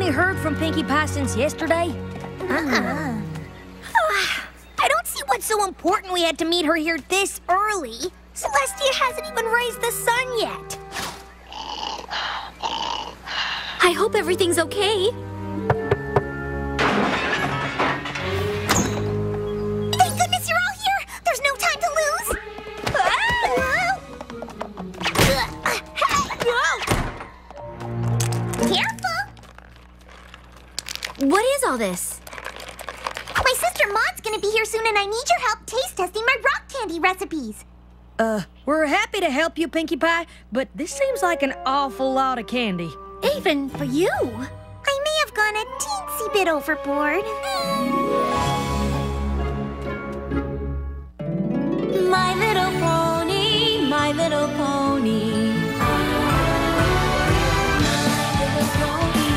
Pony heard from Pinkie Pie since yesterday? I don't see what's so important we had to meet her here this early. Celestia hasn't even raised the sun yet. I hope everything's okay. Thank goodness you're all here. There's no time to lose. Careful. What is all this? My sister Maud's gonna be here soon and I need your help taste testing my rock candy recipes. We're happy to help you, Pinkie Pie, but this seems like an awful lot of candy. Even for you. I may have gone a teensy bit overboard. My little pony, my little pony. My little pony.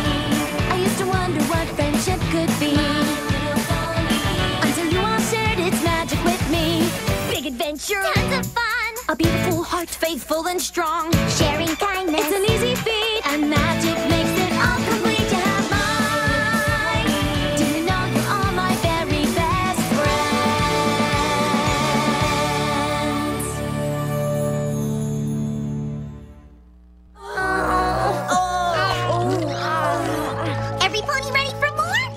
I used to wonder what friendship could be. Until you all shared its magic with me. Big adventure. Tons of fun. A beautiful heart, faithful and strong. Sharing kindness. It's an easy feat, and magic makes it all complete. You have mine. Do you know you are my very best friends? Every pony ready for more?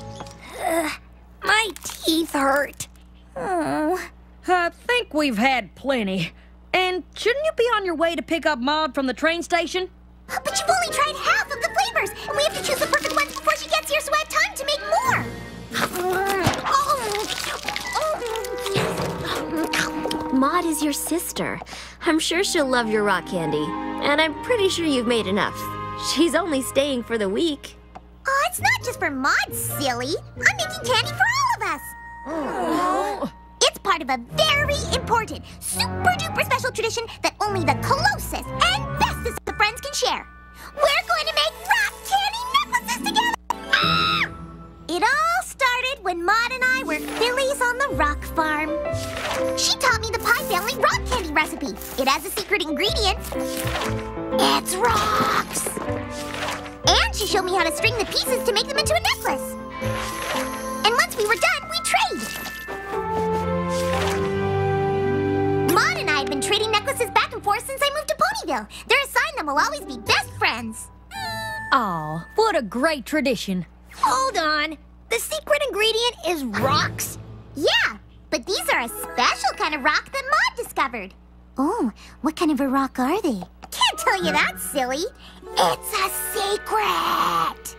My teeth hurt. I think we've had plenty. And shouldn't you be on your way to pick up Maud from the train station? But you've only tried half of the flavors, and we have to choose the perfect ones before she gets here so I have time to make more. Maud is your sister. I'm sure she'll love your rock candy. And I'm pretty sure you've made enough. She's only staying for the week. Oh, it's not just for Maud, silly. I'm making candy for all of us. It's part of a very important, super-duper special tradition that only the closest and bestest of friends can share. We're going to make rock candy necklaces together! Ah! It all started when Maud and I were fillies on the rock farm. She taught me the Pie Family rock candy recipe. It has a secret ingredient. It's rocks! And she showed me how to string the pieces to make them into a necklace. And once we were done, we trade. Maud and I have been trading necklaces back and forth since I moved to Ponyville. They're a sign that we'll always be best friends. Aw, what a great tradition. Hold on. The secret ingredient is rocks? Yeah, but these are a special kind of rock that Maud discovered. Oh, what kind of a rock are they? Can't tell you that, silly. It's a secret.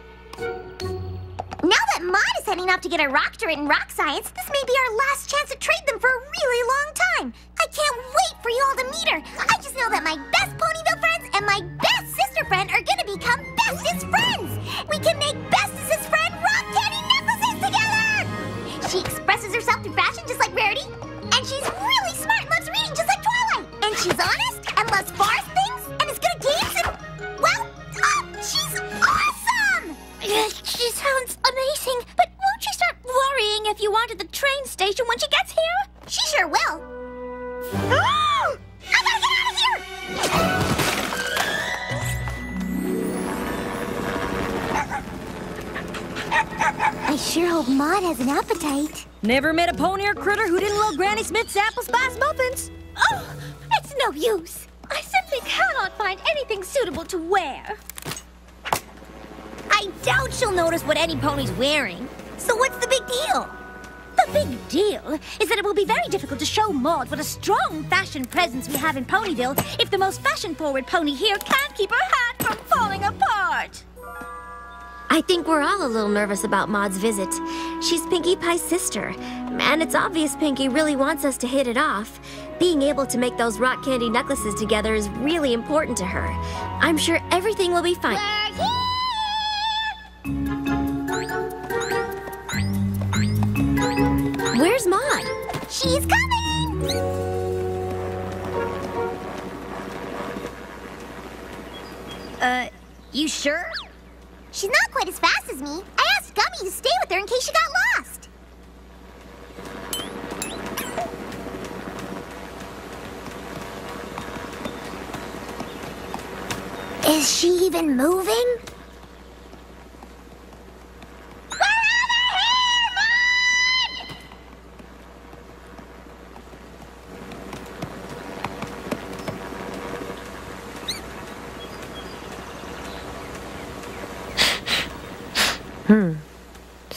Now that Maud is heading off to get her doctorate in rock science, this may be our last chance to trade them for a really long time. I can't wait for you all to meet her. I just know that my best Ponyville friends and my best sister friend are gonna become bestest friends. We can make bestest friend rock candy necklaces together. She expresses herself through fashion just like Rarity, and she's really smart and loves reading just like Twilight. And she's honest and loves forest things and is good at games and, well, she's awesome! She sounds amazing, but won't she start worrying if you want at the train station when she gets here? She sure will. Oh! I gotta get out of here! I sure hope Maud has an appetite. Never met a pony or critter who didn't love Granny Smith's apple spice muffins. Oh, it's no use. I simply cannot find anything suitable to wear. I doubt she'll notice what any pony's wearing. So what's the big deal? The big deal is that it will be very difficult to show Maud what a strong fashion presence we have in Ponyville if the most fashion-forward pony here can't keep her hat from falling apart. I think we're all a little nervous about Maud's visit. She's Pinkie Pie's sister, and it's obvious Pinkie really wants us to hit it off. Being able to make those rock candy necklaces together is really important to her. I'm sure everything will be fine. Where's Maud? She's coming! You sure? She's not quite as fast as me. I asked Gummy to stay with her in case she got lost. Is she even moving?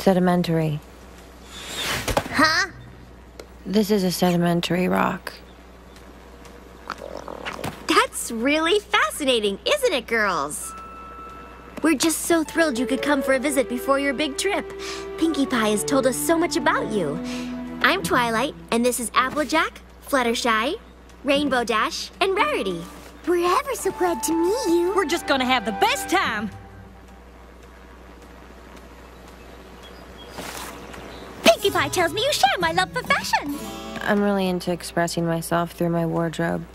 Sedimentary. Huh? This is a sedimentary rock. That's really fascinating, isn't it, girls? We're just so thrilled you could come for a visit before your big trip. Pinkie Pie has told us so much about you. I'm Twilight, and this is Applejack, Fluttershy, Rainbow Dash, and Rarity. We're ever so glad to meet you. We're just gonna have the best time. Pinkie Pie tells me you share my love for fashion. I'm really into expressing myself through my wardrobe.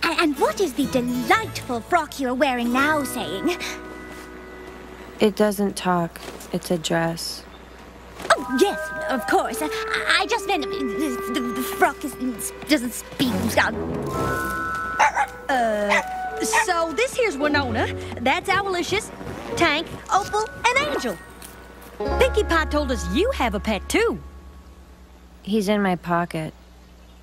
And what is the delightful frock you're wearing now saying? It doesn't talk. It's a dress. Oh, yes, of course. I just meant the frock doesn't speak. So this here's Winona, that's Owlicious, Tank, Opal, and Angel. Pinkie Pie told us you have a pet too. He's in my pocket.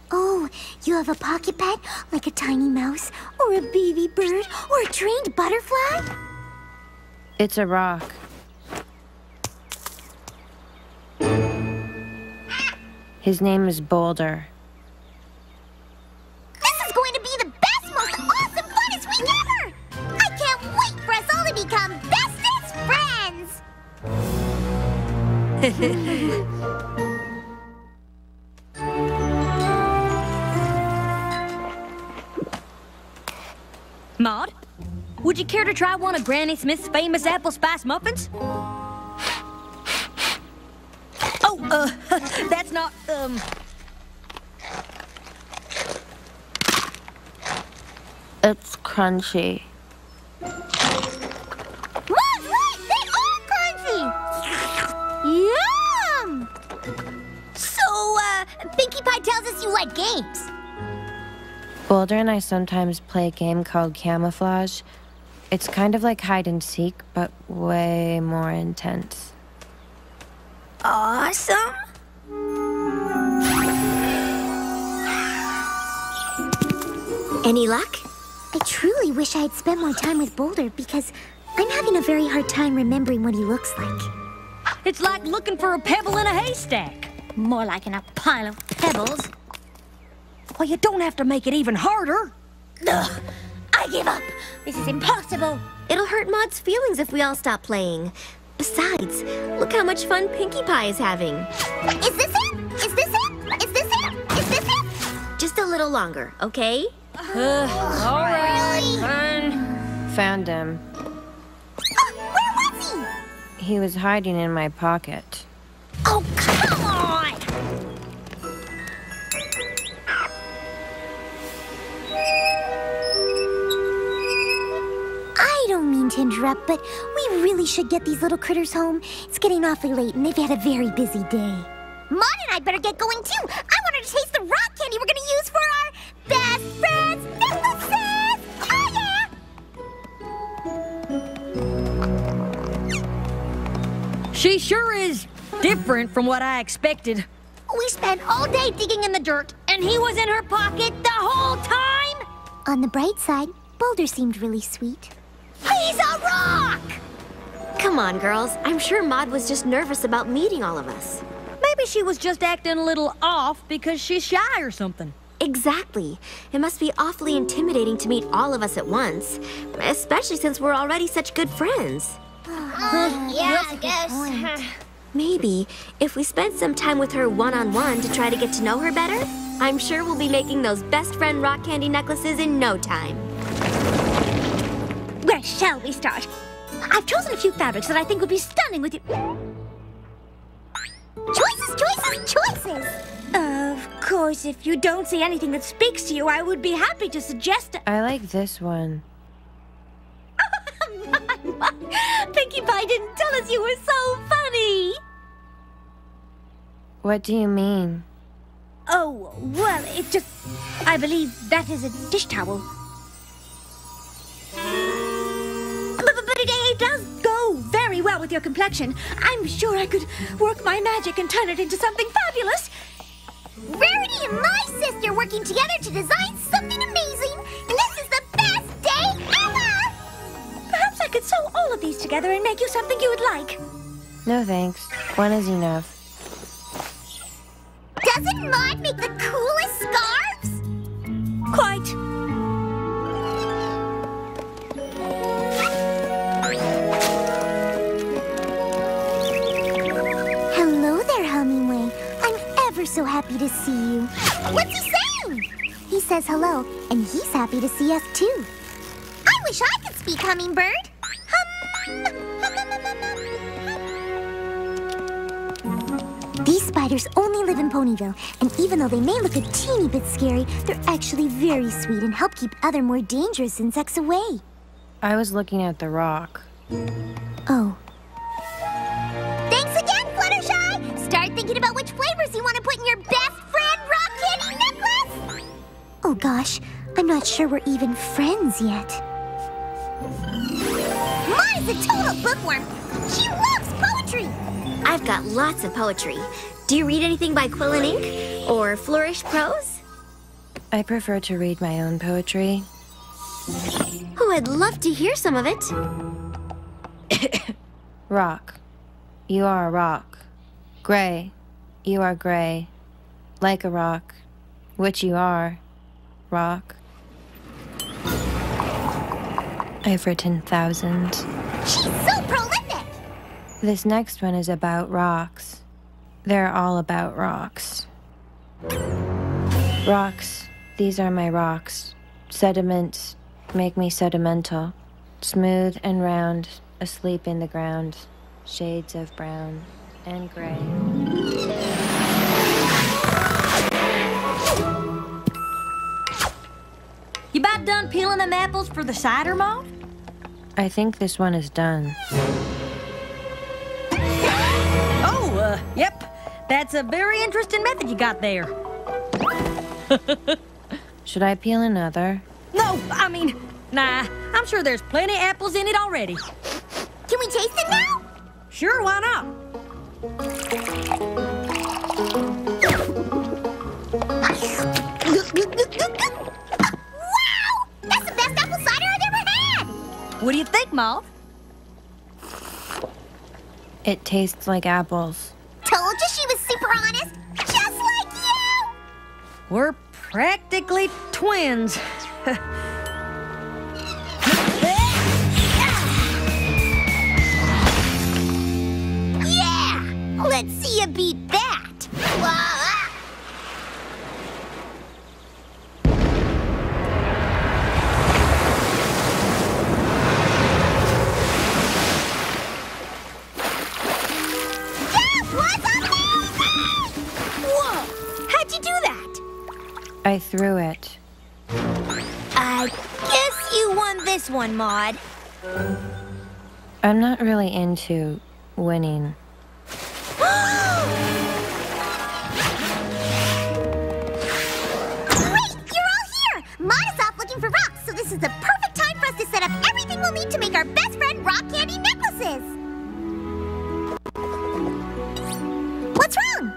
Oh, you have a pocket pet? Like a tiny mouse? Or a baby bird? Or a trained butterfly? It's a rock. His name is Boulder. This is going to be the best, most awesome, funnest week ever! I can't wait for us all to become bestest friends! Maud, would you care to try one of Granny Smith's famous apple spice muffins? Oh, that's not, It's crunchy. Mom's right! They are crunchy! Yum! So, Pinkie Pie tells us you like games. Boulder and I sometimes play a game called Camouflage. It's kind of like hide and seek, but way more intense. Awesome. Any luck? I truly wish I had spent more time with Boulder because I'm having a very hard time remembering what he looks like. it's like looking for a pebble in a haystack. More like in a pile of pebbles. Well, you don't have to make it even harder. Ugh, I give up. This is impossible. It'll hurt Maud's feelings if we all stop playing. Besides, look how much fun Pinkie Pie is having. Is this it? Is this it? Is this it? Is this it? Just a little longer, okay? All right, fine. Found him. Where was he? He was hiding in my pocket. Oh, come on! I don't mean to interrupt, but we really should get these little critters home. It's getting awfully late, and they've had a very busy day. Maud and I better get going, too. I want her to taste the rock candy we're going to use for our best friends necklaces! Oh, yeah! She sure is different from what I expected. We spent all day digging in the dirt, And he was in her pocket the whole time? On the bright side, Boulder seemed really sweet. He's a rock! Come on, girls. I'm sure Maud was just nervous about meeting all of us. Maybe she was just acting a little off because she's shy or something. Exactly. It must be awfully intimidating to meet all of us at once, especially since we're already such good friends. Yeah, I guess. Maybe if we spent some time with her one-on-one to try to get to know her better, I'm sure we'll be making those best friend rock candy necklaces in no time. Where shall we start? I've chosen a few fabrics that I think would be stunning with you. Choices, choices, choices! Of course, if you don't see anything that speaks to you, I would be happy to suggest... I like this one. Pinkie Pie didn't tell us you were so funny! What do you mean? Oh, well, it just... I believe that is a dish towel. But it does go very well with your complexion. I'm sure I could work my magic and turn it into something fabulous. Rarity and my sister working together to design something amazing. This is the best day ever! Perhaps I could sew all of these together and make you something you would like. No thanks. One is enough. Doesn't Maud make the coolest scarves? Quite. Hello there, Hummingway. I'm ever so happy to see you. What's he saying? He says hello, and he's happy to see us too. I wish I could speak Hummingbird. These spiders only live in Ponyville, and even though they may look a teeny bit scary, they're actually very sweet and help keep other more dangerous insects away. I was looking at the rock. Oh. Thanks again, Fluttershy! Start thinking about which flavors you want to put in your best friend rock candy necklace! Oh gosh, I'm not sure we're even friends yet. Maud is a total bookworm! She loves poetry! I've got lots of poetry. Do you read anything by Quill and Ink? Or Flourish Prose? I prefer to read my own poetry. Oh, I'd love to hear some of it. Rock. You are a rock. Gray. You are gray. Like a rock. Which you are. Rock. I've written thousands. She's so prolific! This next one is about rocks. They're all about rocks. Rocks. These are my rocks. Sediments make me sedimental. Smooth and round, asleep in the ground. Shades of brown and gray. You about done peeling them apples for the cider, Maud? I think this one is done. Oh, yep. That's a very interesting method you got there. Should I peel another? No, I mean, nah. I'm sure there's plenty of apples in it already. Can we taste it now? Sure, why not? Wow! That's the best apple cider I've ever had! What do you think, Maud? It tastes like apples. Told you she was super honest, just like you! We're practically twins. Yeah! Let's see you beat that! Whoa! How'd you do that? I threw it. I guess you won this one, Maud. I'm not really into winning. Great! You're all here! Maud is off looking for rocks, so this is the perfect time for us to set up everything we'll need to make our best friend rock candy necklaces! What's wrong?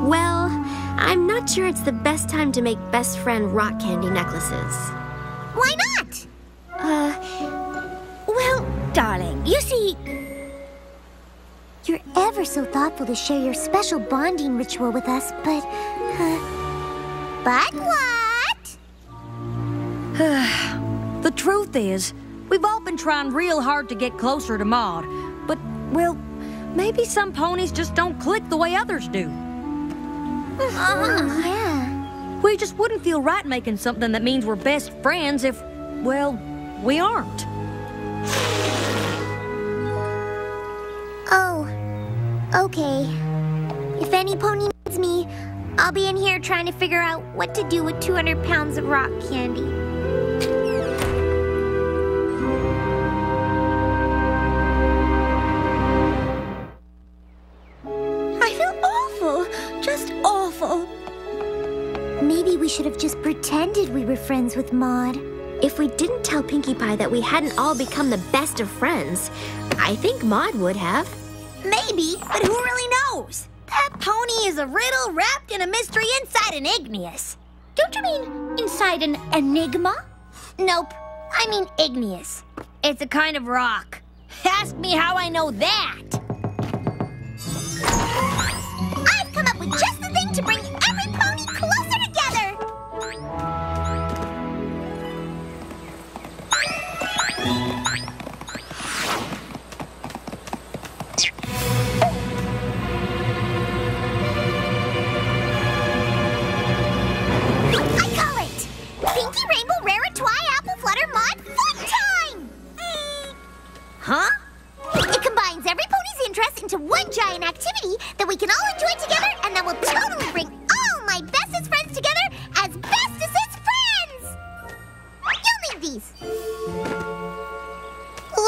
Well, I'm not sure it's the best time to make best friend rock candy necklaces. Why not? Well, darling, you see, You're ever so thoughtful to share your special bonding ritual with us, but... But what? The truth is, we've all been trying real hard to get closer to Maud. But, well, maybe some ponies just don't click the way others do. Yeah. We just wouldn't feel right making something that means we're best friends if, well, we aren't. Oh, okay. If any pony needs me, I'll be in here trying to figure out what to do with 200 pounds of rock candy. I feel awful, just awful. Maybe we should have just pretended we were friends with Maud. If we didn't tell Pinkie Pie that we hadn't all become the best of friends, I think Maud would have. Maybe, but who really knows? That pony is a riddle wrapped in a mystery inside an igneous. Don't you mean inside an enigma? Nope, I mean igneous. It's a kind of rock. Ask me how I know that. I've come up with just the thing to bring every pony closer together. I call it Pinky Rainbow Rare Apple Flutter Mod Fun Time! Huh? It combines every pony's interest into one giant activity that we can all enjoy together, and that will totally bring all my bestest friends together as bestest friends! You'll need these.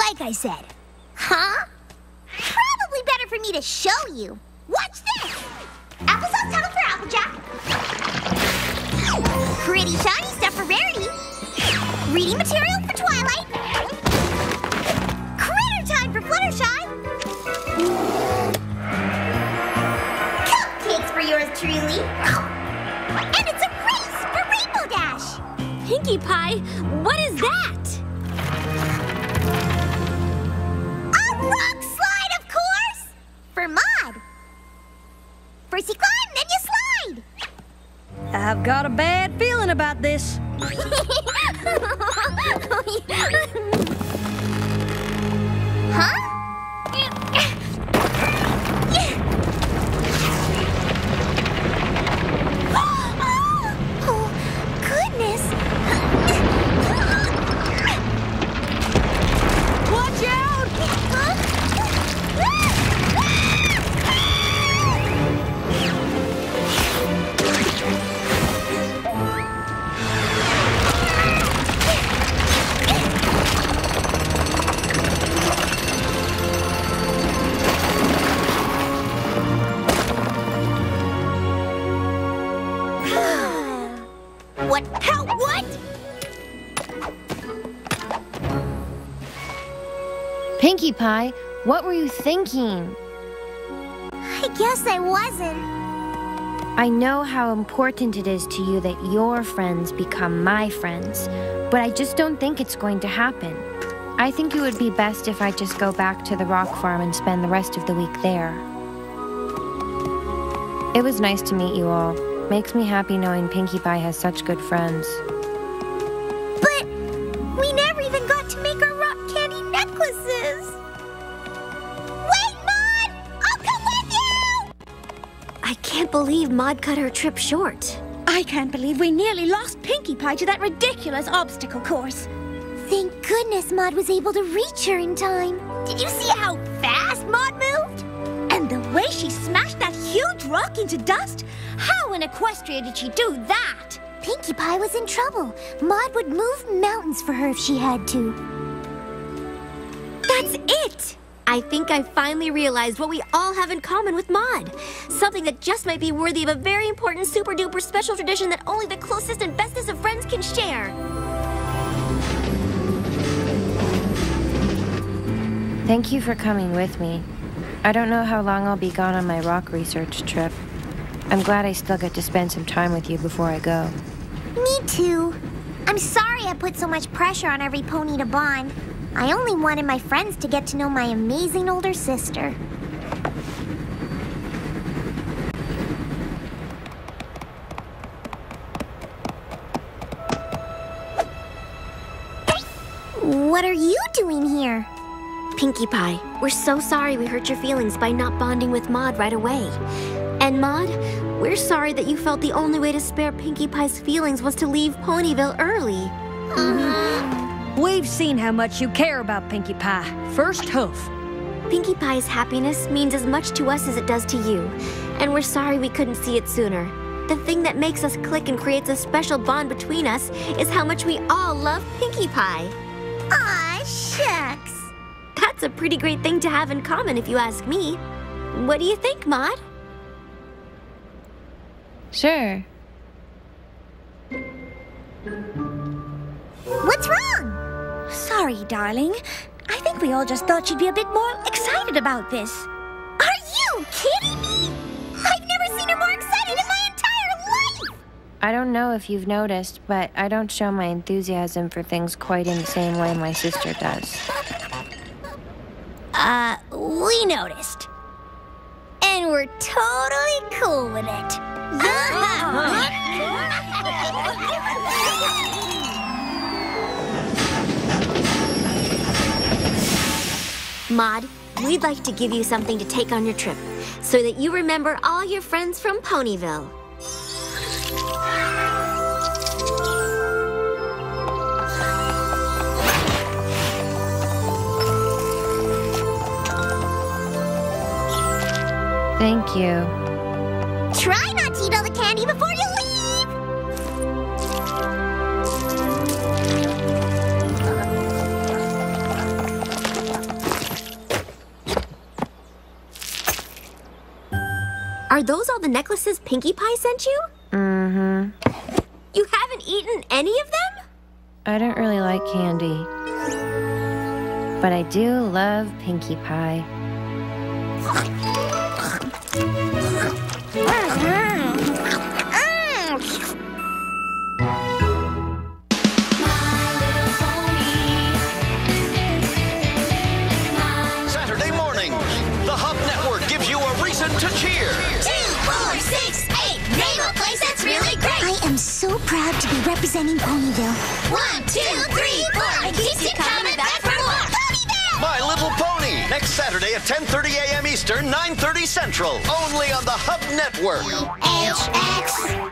Like I said. Huh? Probably better for me to show you. Watch this! Applesauce tunnel for Applejack. Pretty shiny stuff for Rarity. Reading material for Twilight. Critter time for Fluttershy. Cupcakes for yours truly. And it's a race for Rainbow Dash. Pinkie Pie, what is that? A rock slide, of course! For Maud. First you climb, then you slide. I've got a bad feeling about this. Huh? Oh, goodness. Watch out! What? How? What? Pinkie Pie, what were you thinking? I guess I wasn't. I know how important it is to you that your friends become my friends, but I just don't think it's going to happen. I think it would be best if I just go back to the rock farm and spend the rest of the week there. It was nice to meet you all. Makes me happy knowing Pinkie Pie has such good friends. But we never even got to make our rock candy necklaces. Wait, Maud! I'll come with you! I can't believe Maud cut her trip short. I can't believe we nearly lost Pinkie Pie to that ridiculous obstacle course. Thank goodness Maud was able to reach her in time. Did you see how fast Maud moved? And the way she smashed that huge rock into dust? How in Equestria did she do that? Pinkie Pie was in trouble. Maud would move mountains for her if she had to. That's it! I think I finally realized what we all have in common with Maud. Something that just might be worthy of a very important super-duper special tradition that only the closest and bestest of friends can share. Thank you for coming with me. I don't know how long I'll be gone on my rock research trip. I'm glad I still get to spend some time with you before I go. Me too. I'm sorry I put so much pressure on every pony to bond. I only wanted my friends to get to know my amazing older sister. What are you doing here? Pinkie Pie, we're so sorry we hurt your feelings by not bonding with Maud right away. And Maud, we're sorry that you felt the only way to spare Pinkie Pie's feelings was to leave Ponyville early. We've seen how much you care about Pinkie Pie. First hoof. Pinkie Pie's happiness means as much to us as it does to you, and we're sorry we couldn't see it sooner. The thing that makes us click and creates a special bond between us is how much we all love Pinkie Pie. Aw, shucks. That's a pretty great thing to have in common if you ask me. What do you think, Maud? Sure. What's wrong? Sorry, darling. I think we all just thought she'd be a bit more excited about this. Are you kidding me? I've never seen her more excited in my entire life! I don't know if you've noticed, but I don't show my enthusiasm for things quite in the same way my sister does. We noticed. And we're totally cool with it. Maud, we'd like to give you something to take on your trip, so that you remember all your friends from Ponyville. Thank you. Try not to eat all the candy before you leave! Are those all the necklaces Pinkie Pie sent you? Mm-hmm. You haven't eaten any of them? I don't really like candy. But I do love Pinkie Pie. Saturday morning, the Hub Network gives you a reason to cheer. 2, 4, 6, 8. Name a place that's really great. I am so proud to be representing Ponyville. 1, 2, 3, 4. And keeps you coming back for more. Ponyville! My Little Pony, next Saturday at 10:30 a.m. Eastern, 9:30 Central, only on the Hub Network. HX.